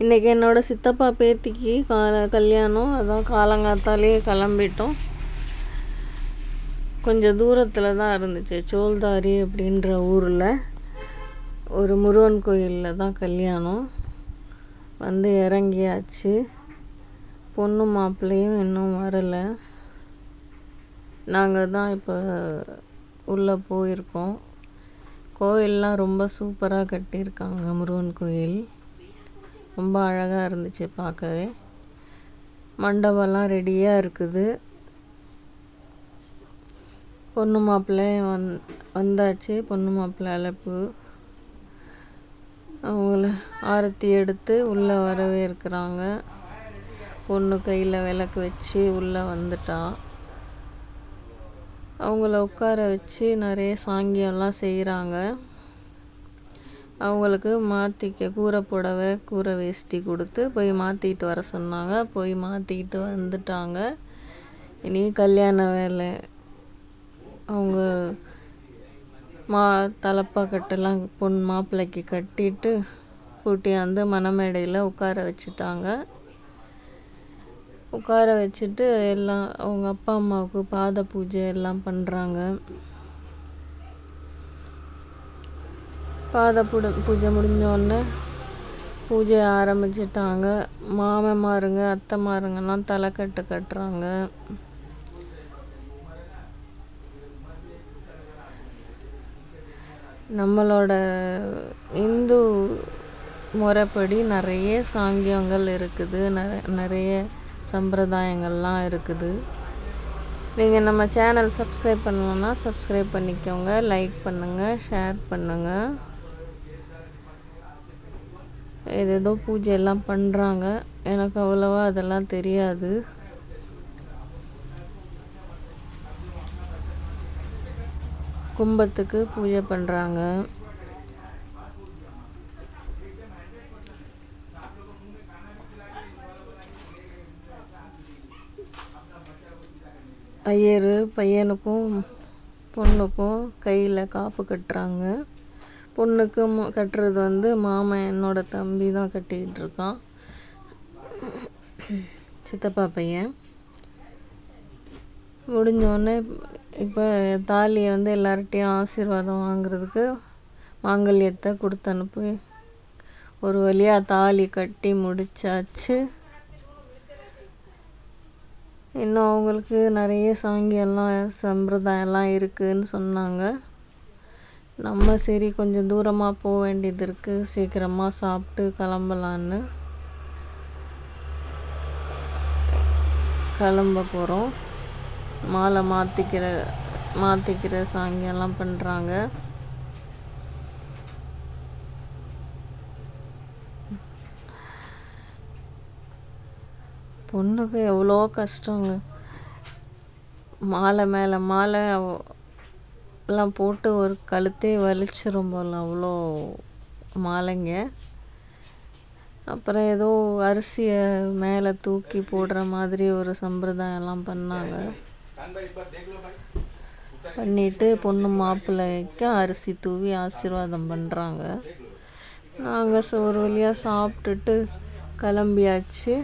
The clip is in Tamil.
இன்றைக்கி என்னோடய சித்தப்பா பேத்திக்கு கல்யாணம். அதான் காலங்காத்தாலே கிளம்பிட்டோம். கொஞ்சம் தூரத்தில் தான் இருந்துச்சு. சோல்தாரி அப்படின்ற ஊரில் ஒரு முருகன் கோயிலில் தான் கல்யாணம். வந்து இறங்கியாச்சு. பொண்ணு மாப்பிள்ளையும் இன்னும் வரலை. நாங்கள் தான் இப்போ உள்ளே போயிருக்கோம். கோயிலெலாம் ரொம்ப சூப்பராக கட்டியிருக்காங்க. முருகன் கோயில் ரொம்ப அழகாக இருந்துச்சு பார்க்கவே. மண்டபம்லாம் ரெடியாக இருக்குது. பொண்ணு மாப்பிள்ளை வந்தாச்சு. பொண்ணு மாப்பிள்ளை அழைப்பு. அவங்கள ஆரத்தி எடுத்து உள்ளே வரவேற்கிறாங்க. பொண்ணு கையில் விளக்கு வச்சு உள்ளே வந்துட்டா. அவங்கள உட்கார வச்சு நிறைய சாங்கியம்லாம் செய்கிறாங்க. அவங்களுக்கு மாற்றிக்க கூரை புடவை கூரை வேஷ்டி கொடுத்து போய் மாற்றிக்கிட்டு வர சொன்னாங்க. போய் மாற்றிக்கிட்டு வந்துட்டாங்க. இனி கல்யாண வேலை. அவங்க தலைப்பாக்கட்டெல்லாம் பொண்ணு மாப்பிள்ளைக்கு கட்டிட்டு கூட்டியாந்து மணமேடையில் உட்கார வச்சுட்டாங்க. உட்கார வச்சுட்டு எல்லாம் அவங்க அப்பா அம்மாவுக்கு பாத பூஜை எல்லாம் பண்ணுறாங்க. பாத பூஜை முடிஞ்சோடனே பூஜை ஆரம்பிச்சிட்டாங்க. மாமன்மாருங்க அத்தைமாருங்கெல்லாம் தலைக்கட்டு கட்டுறாங்க. நம்மளோட இந்து முறைப்படி நிறைய சாங்கியங்கள் இருக்குது. நிறைய சம்பிரதாயங்கள்லாம் இருக்குது. நீங்கள் நம்ம சேனல் சப்ஸ்கிரைப் பண்ணலன்னா சப்ஸ்கிரைப் பண்ணிக்கோங்க. லைக் பண்ணுங்கள், ஷேர் பண்ணுங்கள். ஏதோ பூஜையெல்லாம் பண்ணுறாங்க. எனக்கு அவ்வளோவா அதெல்லாம் தெரியாது. கும்பத்துக்கு பூஜை பண்ணுறாங்க. ஐயர் பையனுக்கும் பொண்ணுக்கும் கையில் காப்பு கட்டுறாங்க. பொண்ணுக்கு கட்டுறது மாமன் என்னோட தம்பி தான் கட்டிக்கிட்டு இருக்கான். சித்தப்பா பையன். முடிஞ்சோடனே இப்போ தாலியை எல்லார்கிட்டையும் ஆசீர்வாதம் வாங்குறதுக்கு மாங்கல்யத்தை கொடுத்து அனுப்பி ஒரு வழியாக தாலி கட்டி முடிச்சாச்சு. இன்னும் அவங்களுக்கு நிறைய சாங்கியெல்லாம் சம்பிரதாயம்லாம் இருக்குதுன்னு சொன்னாங்க. நம்ம சரி கொஞ்சம் தூரமாக போக வேண்டியது இருக்குது, சீக்கிரமாக சாப்பிட்டு கிளம்பலான்னு கிளம்ப போகிறோம். மாலை மாற்றிக்கிற சாங்கியெல்லாம் பண்ணுறாங்க. பொண்ணுக்கு எவ்வளோ கஷ்டங்க. மாலை மேலே மாலை எல்லாம் போட்டு ஒரு கழுத்தே வலிச்சிரும் போல் அவ்வளோ மாலைங்க. அப்புறம் ஏதோ அரிசியை மேலே தூக்கி போடுற மாதிரி ஒரு சம்பிரதாயம்லாம் பண்ணாங்க. பண்ணிவிட்டு பொண்ணு மாப்பிள்ளைக்கு அரிசி தூவி ஆசீர்வாதம் பண்ணுறாங்க. நாங்கள் ஒரு வழியாக சாப்பிட்டுட்டு கிளம்பியாச்சு.